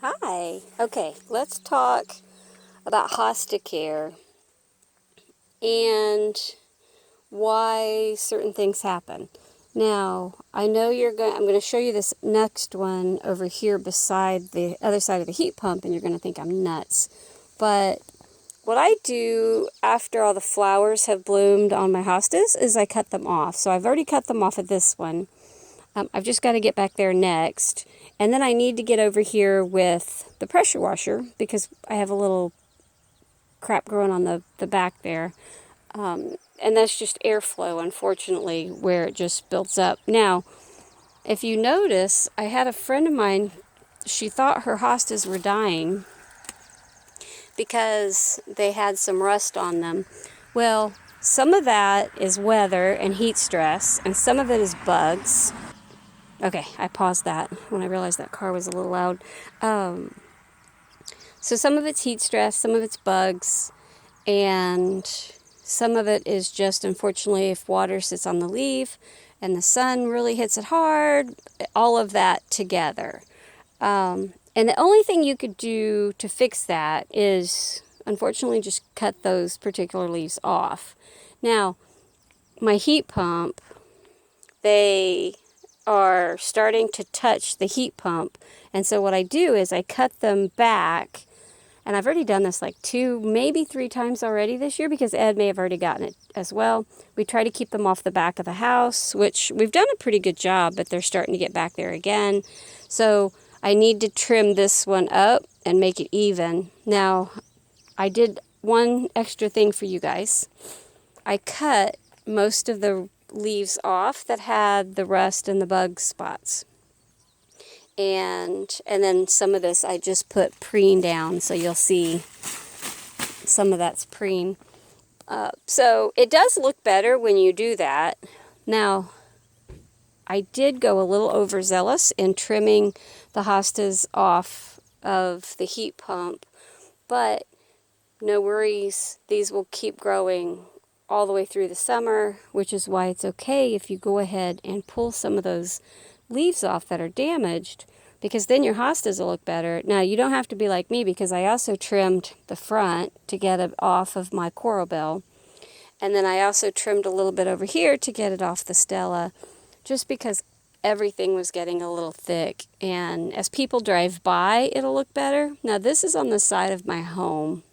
Hi. Okay, let's talk about hosta care and why certain things happen. Now, I know I'm going to show you this next one over here beside the other side of the heat pump, and you're going to think I'm nuts. But what I do after all the flowers have bloomed on my hostas is I cut them off. So I've already cut them off of this one. I've just got to get back there next. And then I need to get over here with the pressure washer because I have a little crap growing on the back there. And that's just airflow, unfortunately, where it just builds up. Now, if you notice, I had a friend of mine, she thought her hostas were dying because they had some rust on them. Well, some of that is weather and heat stress, and some of it is bugs. Okay, I paused that when I realized that car was a little loud. So some of it's heat stress, some of it's bugs, and some of it is just, unfortunately, if water sits on the leaf and the sun really hits it hard, all of that together. And the only thing you could do to fix that is, unfortunately, just cut those particular leaves off. Now, my heat pump, they are starting to touch the heat pump. And so what I do is I cut them back, and I've already done this like 2, maybe 3 times already this year because Ed may have already gotten it as well. We try to keep them off the back of the house, which we've done a pretty good job, but they're starting to get back there again. So I need to trim this one up and make it even. Now, I did one extra thing for you guys. I cut most of the leaves off that had the rust and the bug spots. And then some of this I just put preen down, so you'll see some of that's preen. So it does look better when you do that. Now, I did go a little overzealous in trimming the hostas off of the heat pump, but no worries, these will keep growing all the way through the summer, which is why it's okay if you go ahead and pull some of those leaves off that are damaged, because then your hostas will look better. Now, you don't have to be like me because I also trimmed the front to get it off of my coral bell. And then I also trimmed a little bit over here to get it off the Stella, just because everything was getting a little thick. And as people drive by, it'll look better. Now, this is on the side of my home,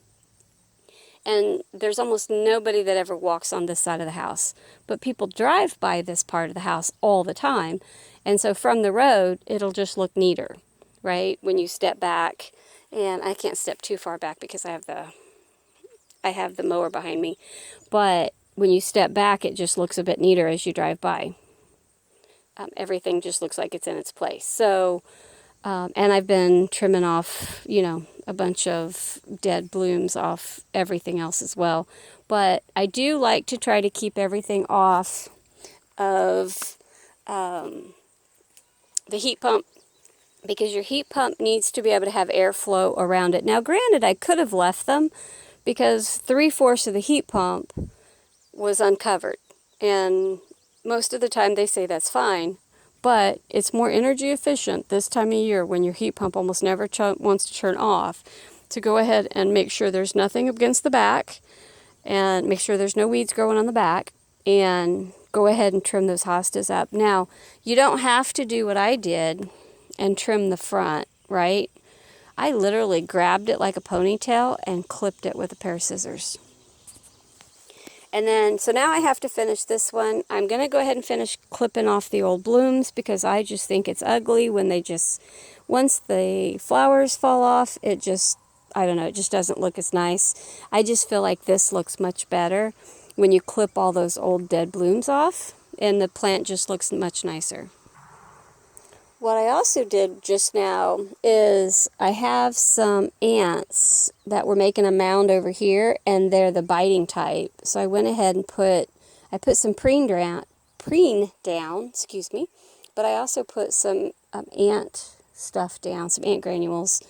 and there's almost nobody that ever walks on this side of the house. But people drive by this part of the house all the time. And so from the road, it'll just look neater, right? When you step back, and I can't step too far back because I have the mower behind me. But when you step back, it just looks a bit neater as you drive by. Everything just looks like it's in its place. So, and I've been trimming off, a bunch of dead blooms off everything else as well. But I do like to try to keep everything off of the heat pump, because your heat pump needs to be able to have airflow around it. Now, granted, I could have left them because 3/4 of the heat pump was uncovered. And most of the time they say that's fine, but it's more energy efficient this time of year when your heat pump almost never wants to turn off, to go ahead and make sure there's nothing against the back and make sure there's no weeds growing on the back, and go ahead and trim those hostas up. Now, you don't have to do what I did and trim the front, right? I literally grabbed it like a ponytail and clipped it with a pair of scissors. And then, so now I have to finish this one. I'm going to go ahead and finish clipping off the old blooms because I just think it's ugly when once the flowers fall off, I don't know, it just doesn't look as nice. I just feel like this looks much better when you clip all those old dead blooms off, and the plant just looks much nicer. What I also did just now is I have some ants that were making a mound over here, and they're the biting type. So I went ahead and put some preen down, but I also put some ant stuff down, some ant granules,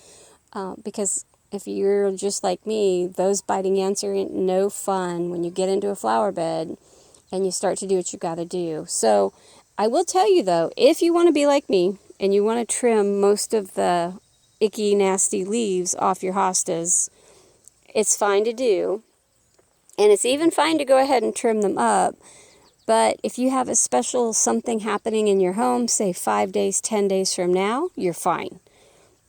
because if you're just like me, those biting ants are no fun when you get into a flower bed and you start to do what you got to do. So I will tell you though, if you want to be like me and you want to trim most of the icky, nasty leaves off your hostas, it's fine to do. And it's even fine to go ahead and trim them up. But if you have a special something happening in your home, say 5 days, 10 days from now, you're fine.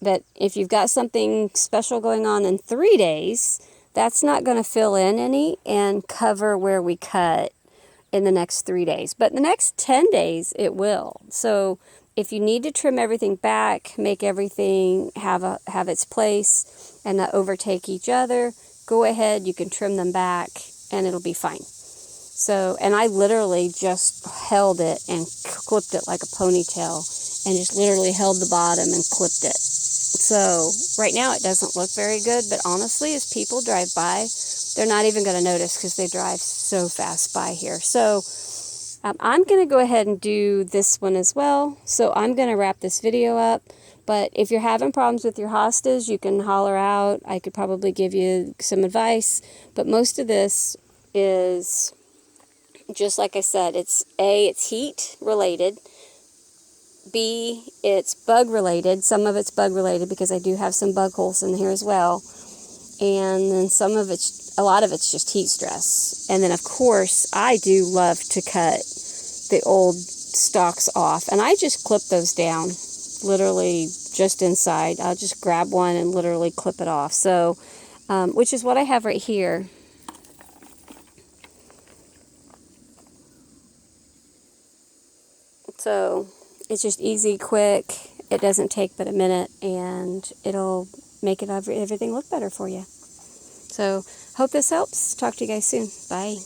But if you've got something special going on in 3 days, that's not going to fill in any and cover where we cut in the next 3 days. But the next 10 days, it will. So if you need to trim everything back, make everything have its place and not overtake each other, go ahead, you can trim them back and it'll be fine. So, and I literally just held it and clipped it like a ponytail and just literally held the bottom and clipped it. So right now it doesn't look very good, but honestly, as people drive by, they're not even going to notice because they drive so fast by here. So I'm going to go ahead and do this one as well. So I'm going to wrap this video up. But if you're having problems with your hostas, you can holler out. I could probably give you some advice. But most of this is, just like I said, it's heat related. B, it's bug related. Some of it's bug related because I do have some bug holes in here as well. And then a lot of it's just heat stress. And then of course, I do love to cut the old stalks off. And I just clip those down, literally just inside. I'll just grab one and literally clip it off. So, which is what I have right here. So it's just easy, quick. It doesn't take but a minute, and it'll make everything look better for you. So hope this helps. Talk to you guys soon. Bye.